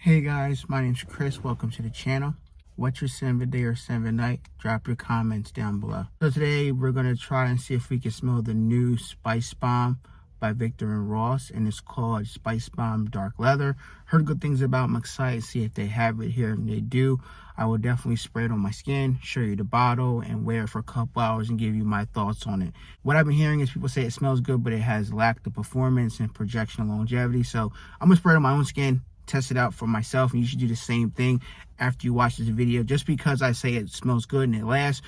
Hey guys, my name's Chris. Welcome to the channel. What's your scent of the day or scent of the night? Drop your comments down below. So today we're going to try and see if we can smell the new Spicebomb by Victor and Ross, and it's called Spicebomb Dark Leather. Heard good things about them. I'm excited to see if they have it here, and they do. I will definitely spray it on my skin, show you the bottle, and wear it for a couple hours and give you my thoughts on it. What I've been hearing is people say it smells good, but it has lacked the performance and projection and longevity. So I'm going to spray it on my own skin, test it out for myself, and you should do the same thing after you watch this video. Just because I say it smells good and it lasts,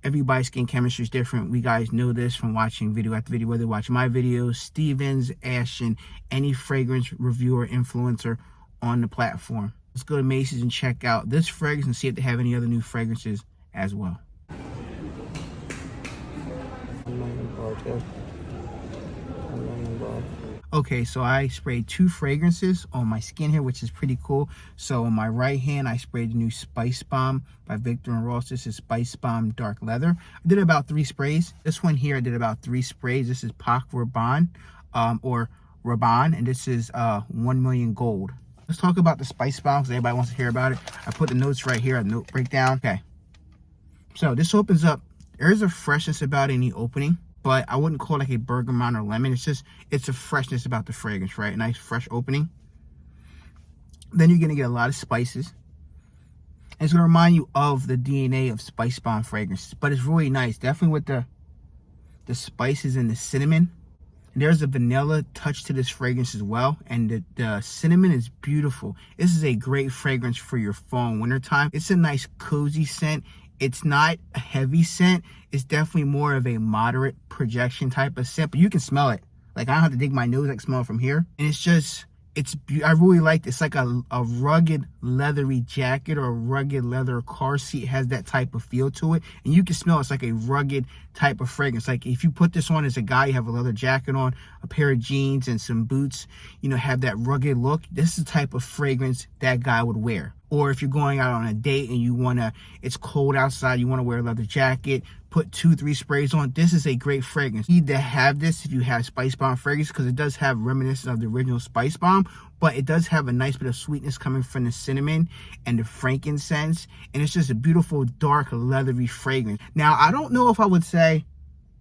everybody's skin chemistry is different. We guys know this from watching video after video, whether you watch my videos, Stevens, Ashton, any fragrance reviewer, influencer on the platform. Let's go to Macy's and check out this fragrance and see if they have any other new fragrances as well. Okay, so I sprayed two fragrances on my skin here, which is pretty cool. So on my right hand, I sprayed the new Spicebomb by Victor and Ross. This is Spicebomb Dark Leather. I did about 3 sprays. This one here, I did about 3 sprays. This is Rabanne, or Rabanne, and this is 1 million gold. Let's talk about the Spicebomb because everybody wants to hear about it. I put the notes right here, a note breakdown. Okay, so this opens up. There's a freshness about it in the opening, but I wouldn't call it like a bergamot or lemon. It's a freshness about the fragrance, right? A nice fresh opening. Then you're gonna get a lot of spices. And it's gonna remind you of the DNA of Spicebomb fragrances, but it's really nice. Definitely with the spices and the cinnamon. And there's a vanilla touch to this fragrance as well. And the cinnamon is beautiful. This is a great fragrance for your fall and winter time. It's a nice cozy scent. It's not a heavy scent. It's definitely more of a moderate projection type of scent, but you can smell it. Like, I don't have to dig my nose, I can smell it from here. And it's just, I really like it. It's like a rugged leathery jacket or a rugged leather car seat. It has that type of feel to it. And you can smell it's like a rugged type of fragrance. Like if you put this on as a guy, you have a leather jacket on, a pair of jeans and some boots, you know, have that rugged look. This is the type of fragrance that guy would wear. Or if you're going out on a date and it's cold outside, you want to wear a leather jacket, put 2-3 sprays on, this is a great fragrance. You need to have this if you have Spicebomb fragrance, because it does have reminiscence of the original Spicebomb, but it does have a nice bit of sweetness coming from the cinnamon and the frankincense, and it's just a beautiful dark leathery fragrance. Now, I don't know if I would say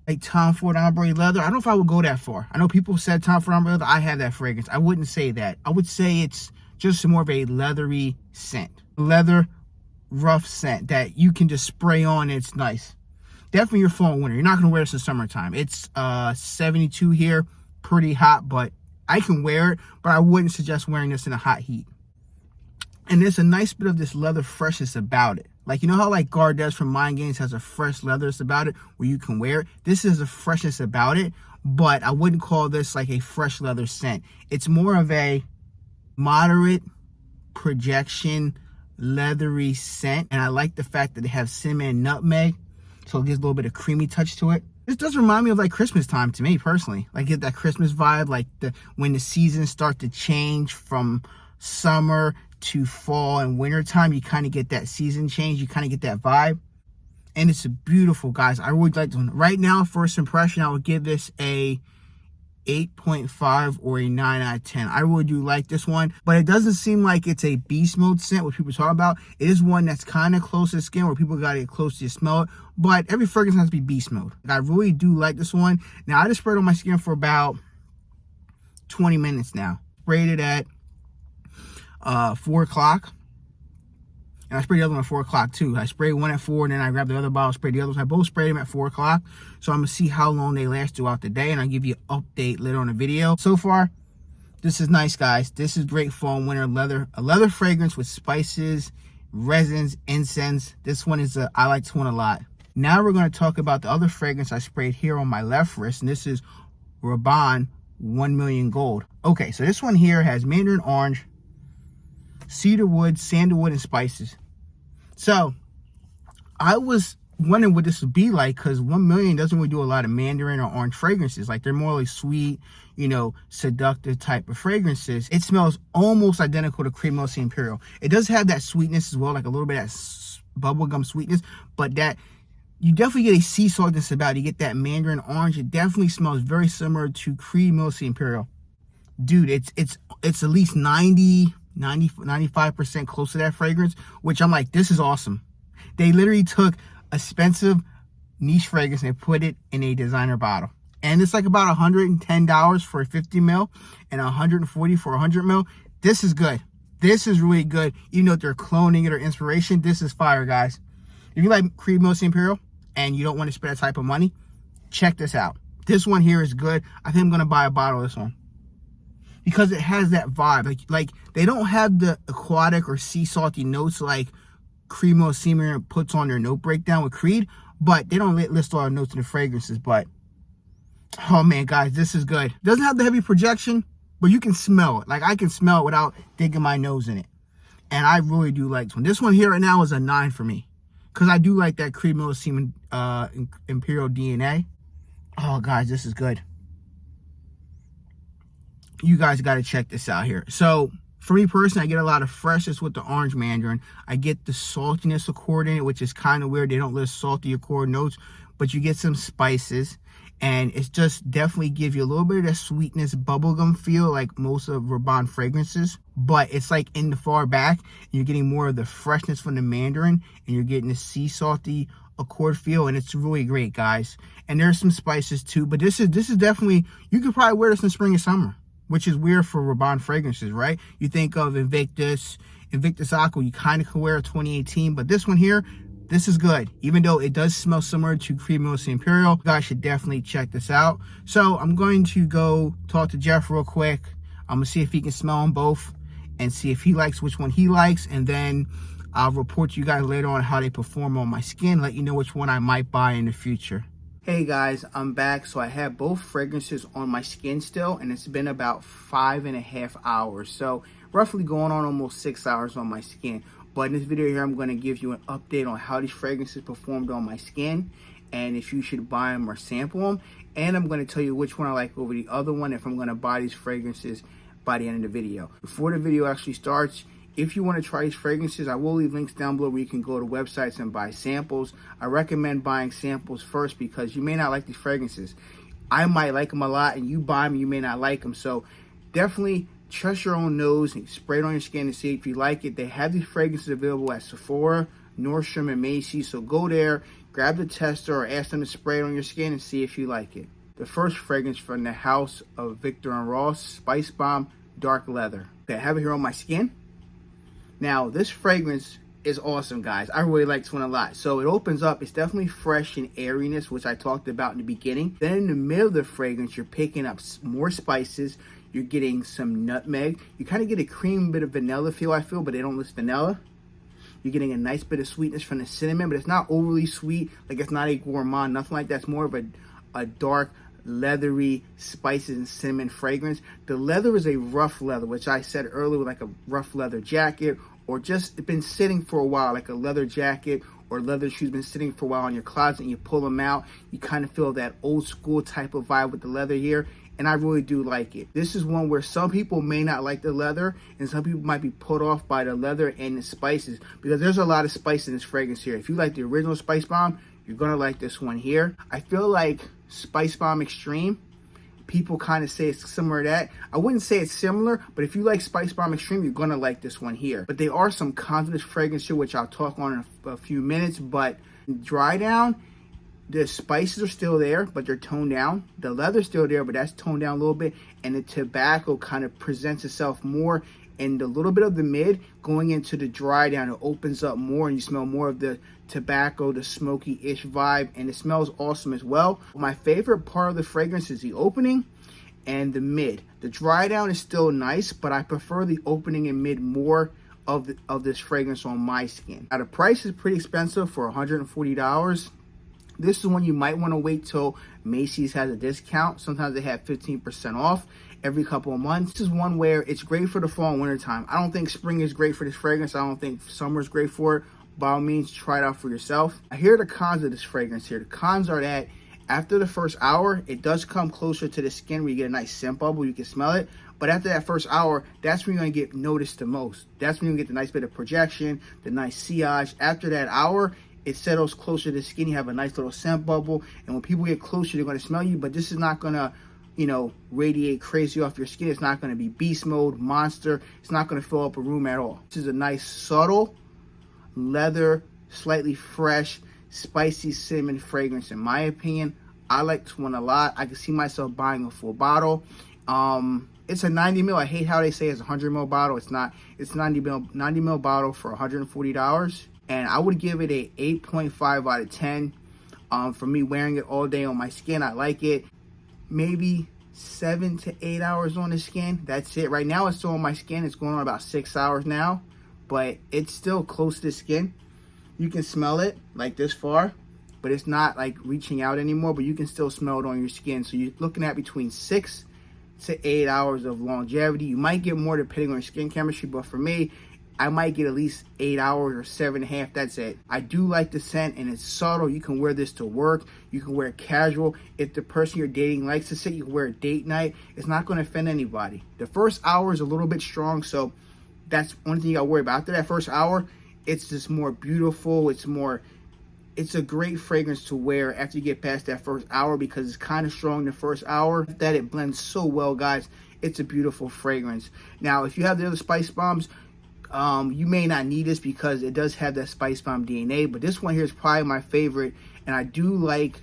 like Tom Ford Ombre Leather. I don't know if I would go that far. I know people said Tom Ford Ombre Leather. I have that fragrance. I wouldn't say that. I would say it's just more of a leathery scent. Leather, rough scent that you can just spray on. It's nice. Definitely your fall and winter. You're not going to wear this in summertime. It's 72 here. Pretty hot, but I can wear it. But I wouldn't suggest wearing this in a hot heat. And there's a nice bit of this leather freshness about it. Like, you know how like Gardez from Mind Games has a fresh leatherness about it where you can wear it? This is a freshness about it, but I wouldn't call this like a fresh leather scent. It's more of a moderate projection leathery scent, and I like the fact that they have cinnamon and nutmeg, so it gives a little bit of creamy touch to it. This does remind me of like Christmas time to me personally. Like, get that Christmas vibe, like when the seasons start to change from summer to fall and winter time, you kind of get that season change, you kind of get that vibe. And it's beautiful, guys. I really like this one. Right now, first impression, I would give this a 8.5 or a 9 out of 10. I really do like this one, but it doesn't seem like it's a beast mode scent, what people talk about. It is one that's kind of close to the skin where people got to get close to smell it, but every fragrance has to be beast mode. I really do like this one. Now, I just sprayed it on my skin for about 20 minutes now. Sprayed it at 4 o'clock. And I sprayed the other one at 4 o'clock too. I sprayed one at 4, and then I grabbed the other bottle, sprayed the other one. I both sprayed them at 4 o'clock. So I'm going to see how long they last throughout the day, and I'll give you an update later on the video. So far, this is nice, guys. This is great fall and winter leather. A leather fragrance with spices, resins, incense. This one is I like this one a lot. Now we're going to talk about the other fragrance I sprayed here on my left wrist, and this is Rabanne 1 million gold. Okay, so this one here has mandarin orange, cedarwood, sandalwood, and spices. So I was wondering what this would be like, because 1 million doesn't really do a lot of mandarin or orange fragrances. Like, they're more like sweet, you know, seductive type of fragrances. It smells almost identical to Cremosa Imperial. It does have that sweetness as well, like a little bit of that bubblegum sweetness, but that you definitely get a sea saltness about it. You get that mandarin orange. It definitely smells very similar to Cremosa Imperial. Dude, it's at least 90 95% close to that fragrance, which I'm like, this is awesome. They literally took expensive niche fragrance and put it in a designer bottle. And it's like about $110 for a 50 ml and $140 for a 100 ml. This is good. This is really good. Even though they're cloning it or inspiration, this is fire, guys. If you like Creed Mills Imperial and you don't want to spend that type of money, check this out. This one here is good. I think I'm going to buy a bottle of this one, because it has that vibe. Like they don't have the aquatic or sea salty notes like Creed Mills Imperial puts on their note breakdown with Creed, but they don't list all the notes in the fragrances. But oh man, guys, this is good. It doesn't have the heavy projection, but you can smell it. Like I can smell it without digging my nose in it. And I really do like this one. This one here right now is a 9 for me, because I do like that Creed Mills Imperial DNA. Oh, guys, this is good. You guys got to check this out here. So, for me personally, I get a lot of freshness with the orange mandarin. I get the saltiness accord in it, which is kind of weird. They don't list salty accord notes, but you get some spices. And it's just definitely give you a little bit of that sweetness, bubblegum feel like most of Rabanne fragrances. But it's like in the far back, you're getting more of the freshness from the mandarin, and you're getting the sea salty accord feel, and it's really great, guys. And there's some spices too, but this is definitely, you could probably wear this in spring and summer, which is weird for Rabanne fragrances, right? You think of Invictus Aqua, you kind of could wear 2018, but this one here, this is good. Even though it does smell similar to Creed Mills Imperial, you guys should definitely check this out. So I'm going to go talk to Jeff real quick. I'm gonna see if he can smell them both and see if he likes which one he likes, and then I'll report to you guys later on how they perform on my skin, let you know which one I might buy in the future. Hey guys, I'm back. So I have both fragrances on my skin still, and it's been about 5.5 hours. So roughly going on almost 6 hours on my skin. But in this video here, I'm going to give you an update on how these fragrances performed on my skin, and if you should buy them or sample them. And I'm going to tell you which one I like over the other one, if I'm going to buy these fragrances by the end of the video. Before the video actually starts, if you want to try these fragrances, I will leave links down below where you can go to websites and buy samples. I recommend buying samples first, because you may not like these fragrances. I might like them a lot, and you buy them, you may not like them. So definitely trust your own nose and spray it on your skin and see if you like it. They have these fragrances available at Sephora, Nordstrom, and Macy's. So go there, grab the tester, or ask them to spray it on your skin and see if you like it. The first fragrance from the house of Viktor & Ross, Spicebomb Dark Leather. Okay, I have it here on my skin. Now, this fragrance is awesome, guys. I really like this one a lot. So it opens up. It's definitely fresh and airiness, which I talked about in the beginning. Then in the middle of the fragrance, you're picking up more spices. You're getting some nutmeg. You kind of get a cream bit of vanilla feel, I feel, but they don't list vanilla. You're getting a nice bit of sweetness from the cinnamon, but it's not overly sweet. Like, it's not a gourmand, nothing like that. It's more of a dark, leathery spices and cinnamon fragrance. The leather is a rough leather, which I said earlier, with like a rough leather jacket, or just been sitting for a while, like a leather jacket or leather shoes been sitting for a while in your closet, and you pull them out, you kind of feel that old school type of vibe with the leather here. And I really do like it. This is one where some people may not like the leather, and some people might be put off by the leather and the spices, because there's a lot of spice in this fragrance here. If you like the original Spicebomb, you're gonna like this one here. I feel like Spicebomb Extreme, people kind of say it's similar to that. I wouldn't say it's similar, but if you like Spicebomb Extreme, you're gonna like this one here. But there are some cons of this fragrance here, which I'll talk on in a few minutes. But dry down, the spices are still there, but they're toned down. The leather's still there, but that's toned down a little bit. And the tobacco kind of presents itself more in the little bit of the mid. Going into the dry down, it opens up more, and you smell more of the tobacco, the smoky-ish vibe, and it smells awesome as well. My favorite part of the fragrance is the opening and the mid. The dry down is still nice, but I prefer the opening and mid more of this fragrance on my skin. Now, the price is pretty expensive for $140. This is one you might want to wait till Macy's has a discount. Sometimes they have 15% off every couple of months. This is one where it's great for the fall and winter time. I don't think spring is great for this fragrance. I don't think summer is great for it. By all means, try it out for yourself. Here are the cons of this fragrance here. The cons are that after the first hour, it does come closer to the skin where you get a nice scent bubble. You can smell it. But after that first hour, that's when you're going to get noticed the most. That's when you get the nice bit of projection, the nice sillage. After that hour, it settles closer to the skin. You have a nice little scent bubble. And when people get closer, they're going to smell you. But this is not going to radiate crazy off your skin. It's not going to be beast mode, monster. It's not going to fill up a room at all. This is a nice, subtle, leather, slightly fresh, spicy cinnamon fragrance. In my opinion, I like this one a lot. I can see myself buying a full bottle. It's a 90 ml. I hate how they say it's a 100 ml bottle. It's not. It's 90 ml bottle for $140. And I would give it a 8.5 out of 10. For me, wearing it all day on my skin, I like it. Maybe 7 to 8 hours on the skin. That's it. Right now, it's still on my skin. It's going on about 6 hours now, but it's still close to the skin. You can smell it like this far, but it's not like reaching out anymore, but you can still smell it on your skin. So you're looking at between 6 to 8 hours of longevity. You might get more depending on your skin chemistry, but for me, I might get at least 8 hours or 7.5. That's it. I do like the scent, and it's subtle. You can wear this to work. You can wear it casual. If the person you're dating likes the scent, you can wear it date night. It's not going to offend anybody. The first hour is a little bit strong, so that's one thing you got to worry about. After that first hour, it's just more beautiful. It's a great fragrance to wear after you get past that first hour, because it's kind of strong the first hour. That it blends so well, guys. It's a beautiful fragrance. Now, if you have the other Spice Bombs, you may not need this because it does have that Spice Bomb DNA, but this one here is probably my favorite, and I do like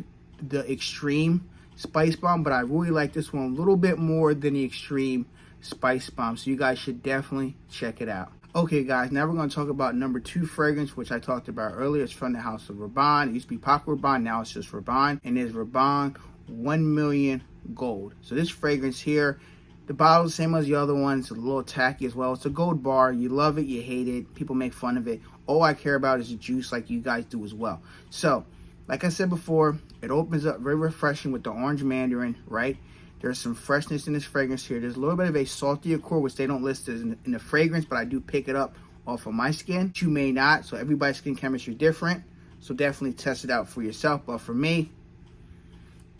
the Extreme Spice Bomb, but I really like this one a little bit more than the Extreme Spice Bomb, so you guys should definitely check it out. Okay, guys, now we're going to talk about number 2 fragrance, which I talked about earlier. It's from the house of Rabanne. It used to be Paco Rabanne, now it's just Rabanne, and it's Rabanne 1 Million Gold. So this fragrance here, the bottle is the same as the other one. It's a little tacky as well. It's a gold bar. You love it, you hate it. People make fun of it. All I care about is the juice, like you guys do as well. So, like I said before, it opens up very refreshing with the orange mandarin, right? There's some freshness in this fragrance here. There's a little bit of a salty core, which they don't list as in the fragrance, but I do pick it up off of my skin. You may not, so everybody's skin chemistry is different. So definitely test it out for yourself. But for me,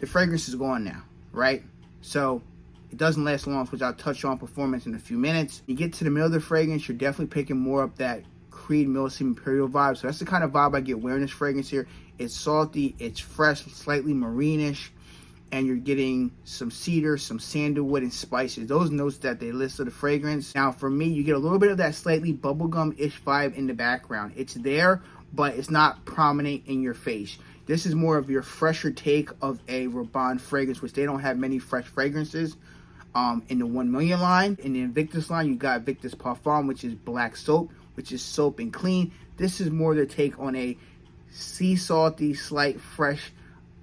the fragrance is gone now, right? So it doesn't last long, which I'll touch on performance in a few minutes. You get to the middle of the fragrance, you're definitely picking more up that Creed Millicent Imperial vibe. So that's the kind of vibe I get wearing this fragrance here. It's salty, it's fresh, slightly marine-ish, and you're getting some cedar, some sandalwood, and spices. Those notes that they list of the fragrance. Now, for me, you get a little bit of that slightly bubblegum-ish vibe in the background. It's there, but it's not prominent in your face. This is more of your fresher take of a Rabanne fragrance, which they don't have many fresh fragrances. In the 1 Million line. In the Invictus line, you got Victus Parfum, which is black soap, which is soap and clean. This is more their take on a sea salty, slight fresh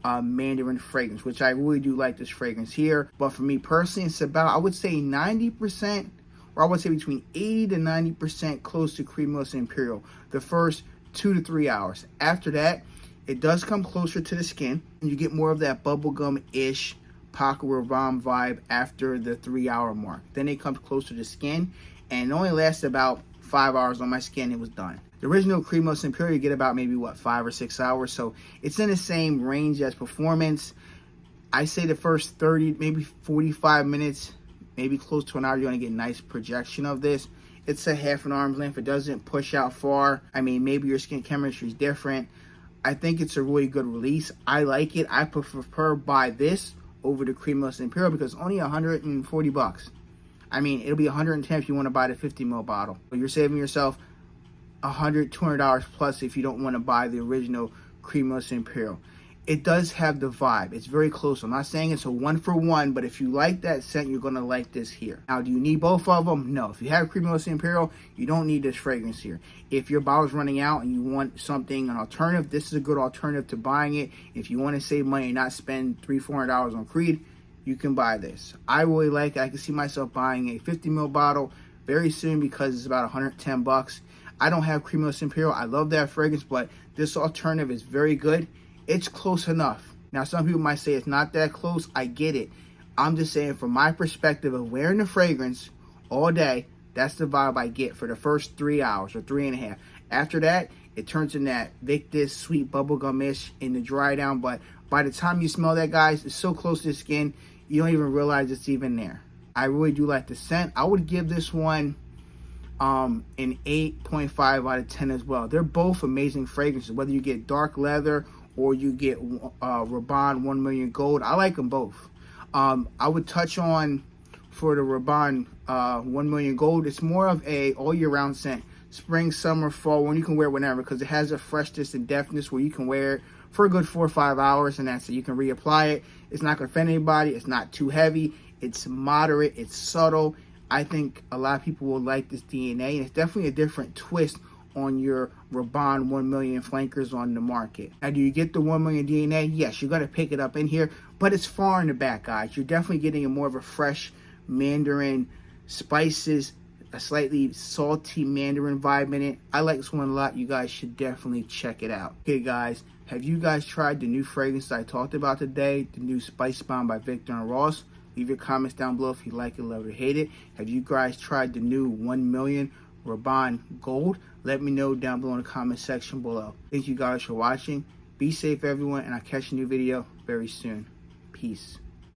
mandarin fragrance, which I really do like this fragrance here. But for me personally, it's about, I would say 90%, or I would say between 80 to 90% close to Creed Millicent Imperial the first 2 to 3 hours. After that, it does come closer to the skin, and you get more of that bubblegum-ish Paco Rabanne vibe after the 3 hour mark. Then it comes closer to the skin, and it only lasts about 5 hours on my skin. It was done. The original Creed Millicent Imperial, you get about maybe 5 or 6 hours, so it's in the same range as performance. I say the first 30, maybe 45 minutes, maybe close to an hour, you're going to get a nice projection of this. It's a half an arm's length. It doesn't push out far. I mean, maybe your skin chemistry is different. I think it's a really good release. I like it. I prefer buy this over the Creed Millicent Imperial because it's only $140. I mean, it'll be $110 if you want to buy the 50 ml bottle. But you're saving yourself $100, $200 plus if you don't want to buy the original Creed Millicent Imperial. It does have the vibe. It's very close. I'm not saying it's a 1-for-1, but if you like that scent, you're going to like this here. Now, do you need both of them? No. If you have Creed Millicent Imperial, you don't need this fragrance here. If your bottle's running out and you want something, an alternative, this is a good alternative to buying it. If you want to save money and not spend $300-$400 on Creed, you can buy this. I really like it. I can see myself buying a 50 ml bottle very soon because it's about $110. I don't have Creed Millicent Imperial. I love that fragrance, but this alternative is very good. It's close enough. Now, some people might say it's not that close. I get it. I'm just saying from my perspective of wearing the fragrance all day, that's the vibe I get for the first 3 hours or 3.5. After that, it turns in that Victus sweet bubblegum-ish in the dry down. But by the time you smell that, guys, it's so close to the skin, you don't even realize it's even there. I really do like the scent. I would give this one an 8.5 out of 10 as well. They're both amazing fragrances, whether you get dark leather or you get Rabanne 1 Million Gold. I like them both. I would touch on for the Rabanne 1 million gold. It's more of a all year round scent. Spring, summer, fall, when you can wear it whenever, because it has a freshness and deftness where you can wear it for a good 4 or 5 hours, and that's it. You can reapply it. It's not going to offend anybody. It's not too heavy. It's moderate. It's subtle. I think a lot of people will like this DNA, and it's definitely a different twist on your Rabanne 1 million flankers on the market. Now, do you get the 1 million DNA? Yes, you're going to pick it up in here, but it's far in the back, guys. You're definitely getting a more of a fresh mandarin spices, a slightly salty mandarin vibe in it. I like this one a lot. You guys should definitely check it out. Okay, guys, have you guys tried the new fragrance I talked about today, the new Spicebomb by Victor and Ross? Leave your comments down below if you like it, love it, or hate it. Have you guys tried the new 1 million Rabanne Gold? Let me know down below in the comment section below. Thank you guys for watching. Be safe, everyone, and I'll catch a new video very soon. Peace.